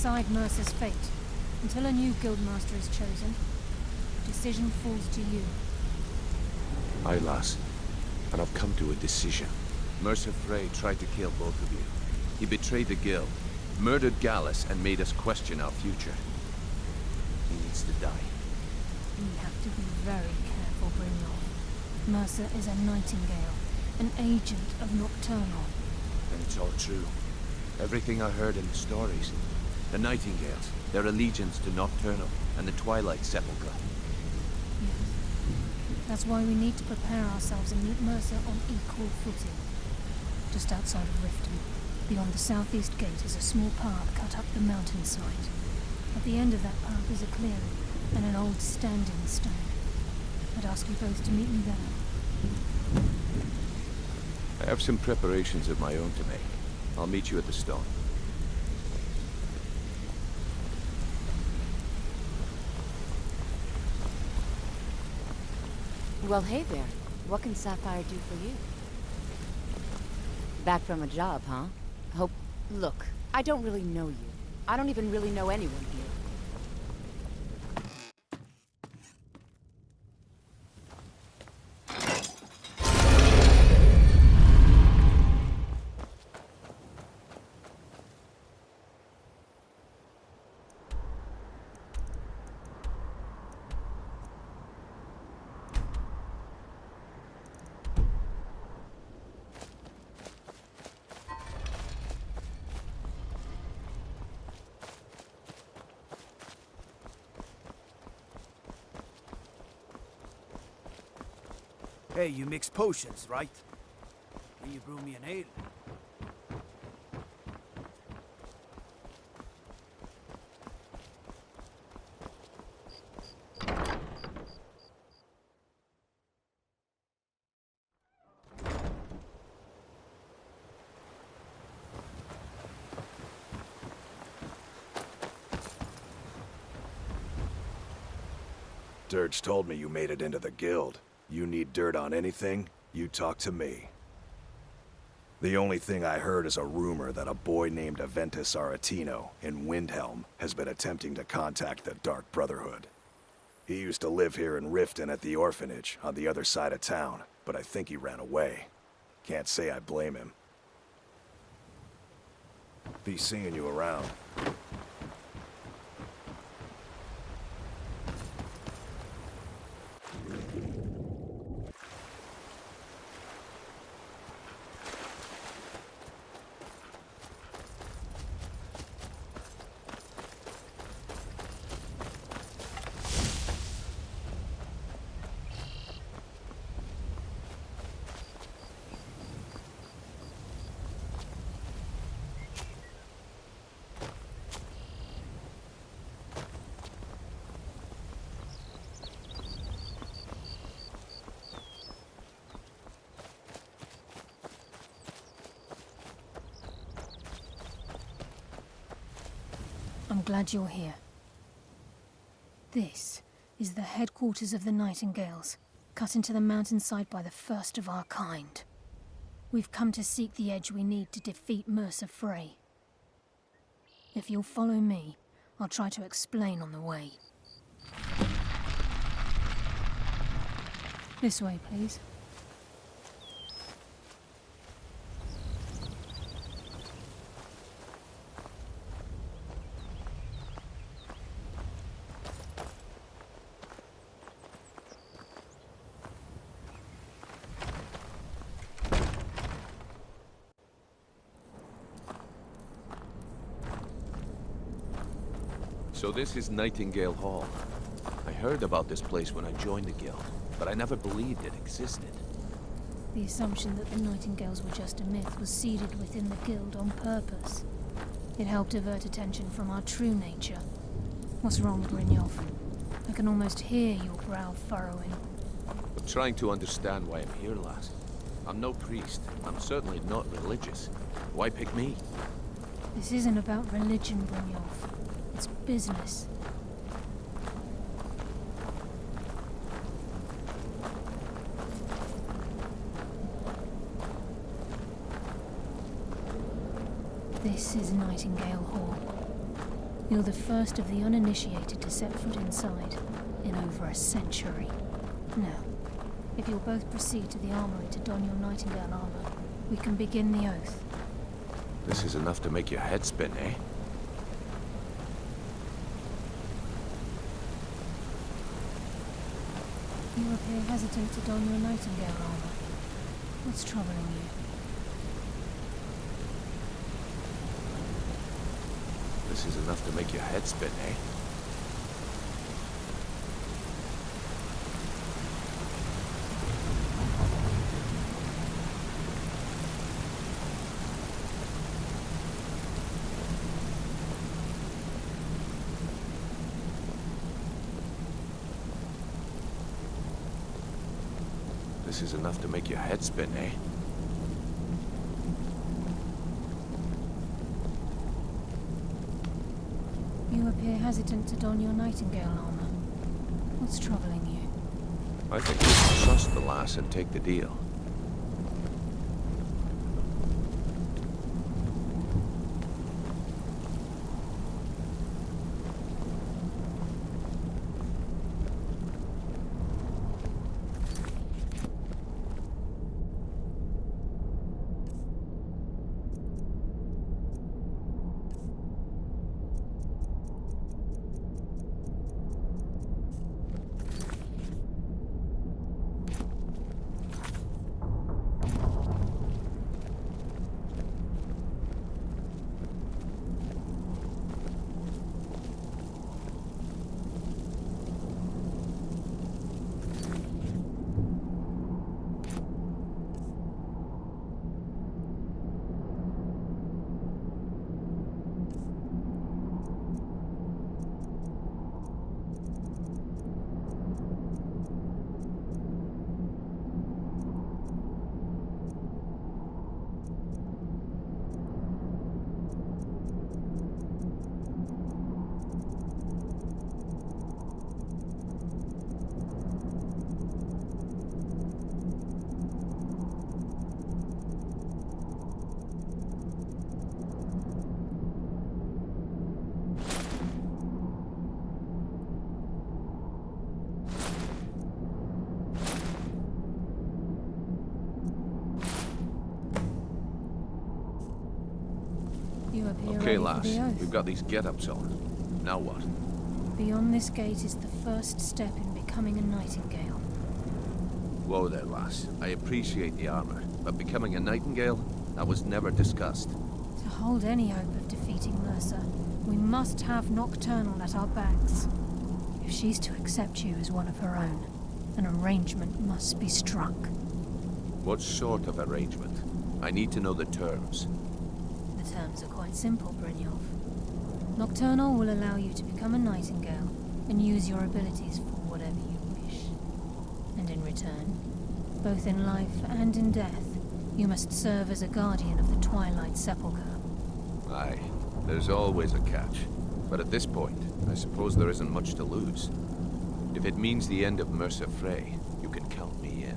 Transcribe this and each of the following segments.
decide Mercer's fate. Until a new guildmaster is chosen, the decision falls to you. Aye, lass. And I've come to a decision. Mercer Frey tried to kill both of you. He betrayed the guild, murdered Gallus, and made us question our future. He needs to die. We have to be very careful, Brynjolf. Mercer is a Nightingale, an agent of Nocturnal. And it's all true. Everything I heard in the stories. The Nightingales, their allegiance to Nocturnal, and the Twilight Sepulchre. Yes. That's why we need to prepare ourselves and meet Mercer on equal footing. Just outside of Riften, beyond the southeast gate, is a small path cut up the mountainside. At the end of that path is a clearing, and an old standing stone. I'd ask you both to meet me there. I have some preparations of my own to make. I'll meet you at the stone. Well, hey there. What can Sapphire do for you? Back from a job, huh? Hope... Look, I don't really know you. I don't even really know anyone here. Hey, you mix potions, right? Will you brew me an ale? Dirge told me you made it into the guild. You need dirt on anything, you talk to me. The only thing I heard is a rumor that a boy named Aventus Aretino in Windhelm has been attempting to contact the Dark Brotherhood. He used to live here in Riften at the orphanage on the other side of town, but I think he ran away. Can't say I blame him. Be seeing you around. I'm glad you're here. This is the headquarters of the Nightingales, cut into the mountainside by the first of our kind. We've come to seek the edge we need to defeat Mercer Frey. If you'll follow me, I'll try to explain on the way. This way, please. So this is Nightingale Hall. I heard about this place when I joined the guild, but I never believed it existed. The assumption that the Nightingales were just a myth was seeded within the guild on purpose. It helped divert attention from our true nature. What's wrong, Brynjolf? I can almost hear your brow furrowing. I'm trying to understand why I'm here, lass. I'm no priest. I'm certainly not religious. Why pick me? This isn't about religion, Brynjolf. It's business. This is Nightingale Hall. You're the first of the uninitiated to set foot inside in over a century. Now, if you'll both proceed to the armory to don your Nightingale armor, we can begin the oath. This is enough to make your head spin, eh? You appear hesitant to don your Nightingale armor. What's troubling you? This is enough to make your head spin, eh? This is enough to make your head spin, eh? You appear hesitant to don your Nightingale armor. What's troubling you? I think we should trust the lass and take the deal. You appear Okay, ready lass. for the oath. We've got these get-ups on. Now what? Beyond this gate is the first step in becoming a Nightingale. Whoa there, lass. I appreciate the armor, but becoming a Nightingale? That was never discussed. To hold any hope of defeating Mercer, we must have Nocturnal at our backs. If she's to accept you as one of her own, an arrangement must be struck. What sort of arrangement? I need to know the terms. The terms are quite simple, Brynjolf. Nocturnal will allow you to become a Nightingale and use your abilities for whatever you wish. And in return, both in life and in death, you must serve as a guardian of the Twilight Sepulchre. Aye, there's always a catch. But at this point, I suppose there isn't much to lose. If it means the end of Mercer Frey, you can count me in.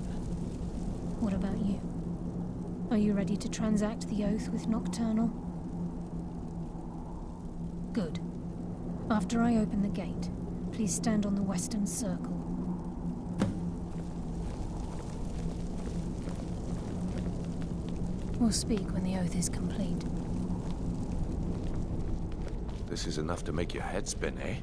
What about you? Are you ready to transact the oath with Nocturnal? Good. After I open the gate, please stand on the western circle. We'll speak when the oath is complete. This is enough to make your head spin, eh?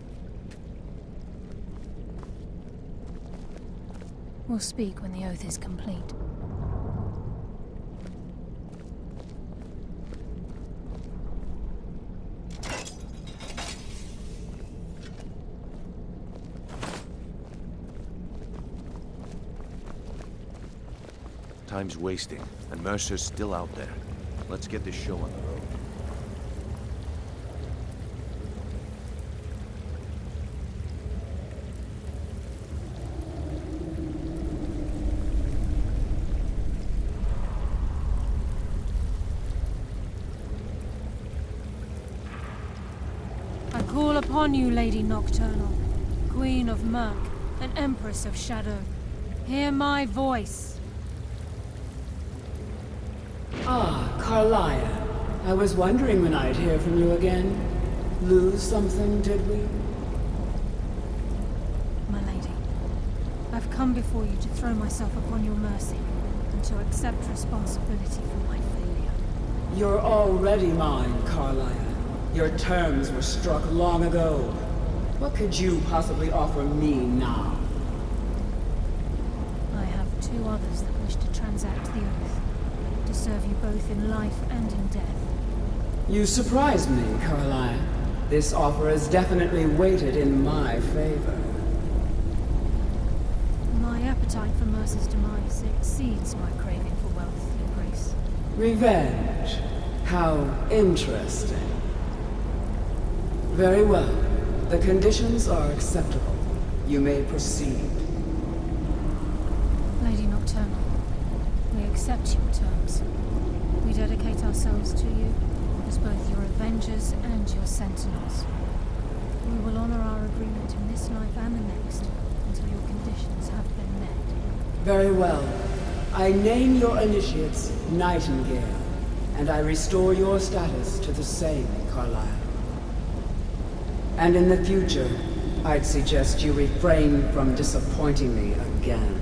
We'll speak when the oath is complete. Time's wasting, and Mercer's still out there. Let's get this show on the road. I call upon you, Lady Nocturnal, Queen of Murk and Empress of Shadow. Hear my voice. Ah, Carlia. I was wondering when I'd hear from you again. Lose something, did we? My lady, I've come before you to throw myself upon your mercy and to accept responsibility for my failure. You're already mine, Carlia. Your terms were struck long ago. What could you possibly offer me now? I have two others that wish to transact the oath, to serve you both in life and in death. You surprised me, Carlia. This offer is definitely weighted in my favor. My appetite for Mercer's demise exceeds my craving for wealth, Your Grace. Revenge. How interesting. Very well. The conditions are acceptable. You may proceed. Lady Nocturnal, we accept your terms. We dedicate ourselves to you as both your avengers and your sentinels. We will honor our agreement in this life and the next until your conditions have been met. Very well. I name your initiates Nightingale, and I restore your status to the same, Carlisle. And in the future, I'd suggest you refrain from disappointing me again.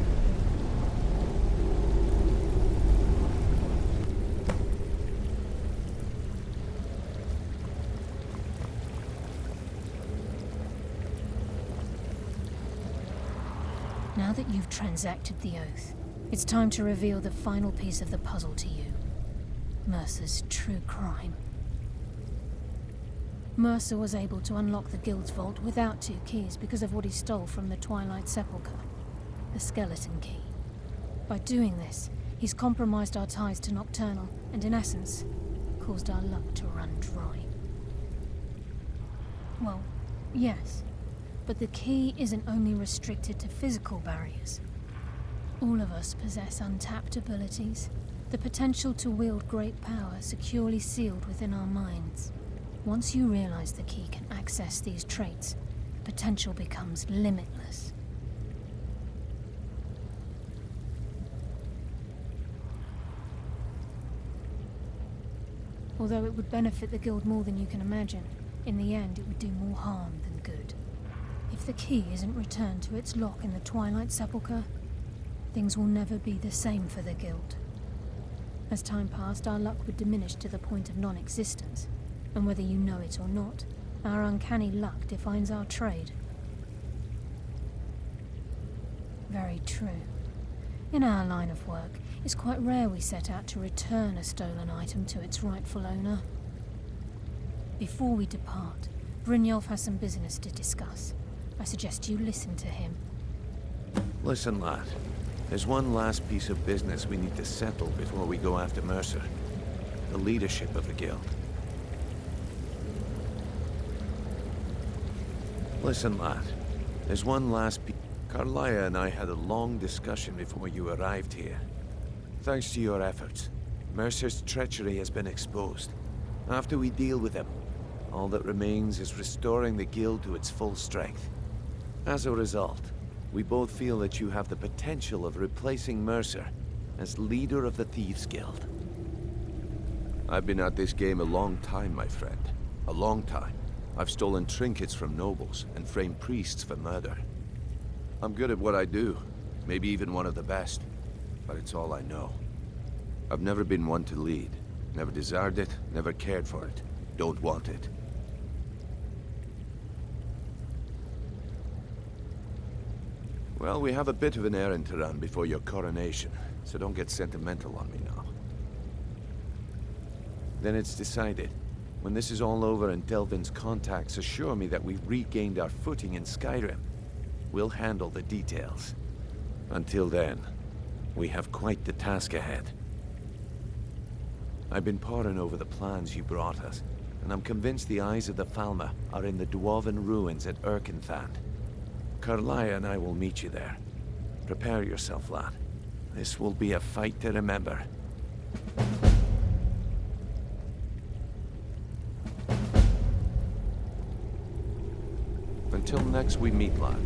Now that you've transacted the oath, it's time to reveal the final piece of the puzzle to you. Mercer's true crime. Mercer was able to unlock the Guild's vault without 2 keys because of what he stole from the Twilight Sepulchre, the skeleton key. By doing this, he's compromised our ties to Nocturnal and, in essence, caused our luck to run dry. Well, yes, but the key isn't only restricted to physical barriers. All of us possess untapped abilities, the potential to wield great power securely sealed within our minds. Once you realize the key can access these traits, potential becomes limitless. Although it would benefit the Guild more than you can imagine, in the end it would do more harm than good. If the key isn't returned to its lock in the Twilight Sepulchre, things will never be the same for the Guild. As time passed, our luck would diminish to the point of non-existence. And whether you know it or not, our uncanny luck defines our trade. Very true. In our line of work, it's quite rare we set out to return a stolen item to its rightful owner. Before we depart, Brynjolf has some business to discuss. I suggest you listen to him. Listen, lad. There's one last piece of business we need to settle before we go after Mercer. The leadership of the Guild. Listen, lad. There's one last piece. Carlia and I had a long discussion before you arrived here. Thanks to your efforts, Mercer's treachery has been exposed. After we deal with him, all that remains is restoring the Guild to its full strength. As a result, we both feel that you have the potential of replacing Mercer as leader of the Thieves' Guild. I've been at this game a long time, my friend. A long time. I've stolen trinkets from nobles and framed priests for murder. I'm good at what I do, maybe even one of the best, but it's all I know. I've never been one to lead. Never desired it, never cared for it. Don't want it. Well, we have a bit of an errand to run before your coronation, so don't get sentimental on me now. Then it's decided. When this is all over and Delvin's contacts assure me that we've regained our footing in Skyrim, we'll handle the details. Until then, we have quite the task ahead. I've been poring over the plans you brought us, and I'm convinced the eyes of the Falmer are in the Dwarven ruins at Erkenthand. Carlia and I will meet you there. Prepare yourself, lad. This will be a fight to remember. Until next we meet, lad.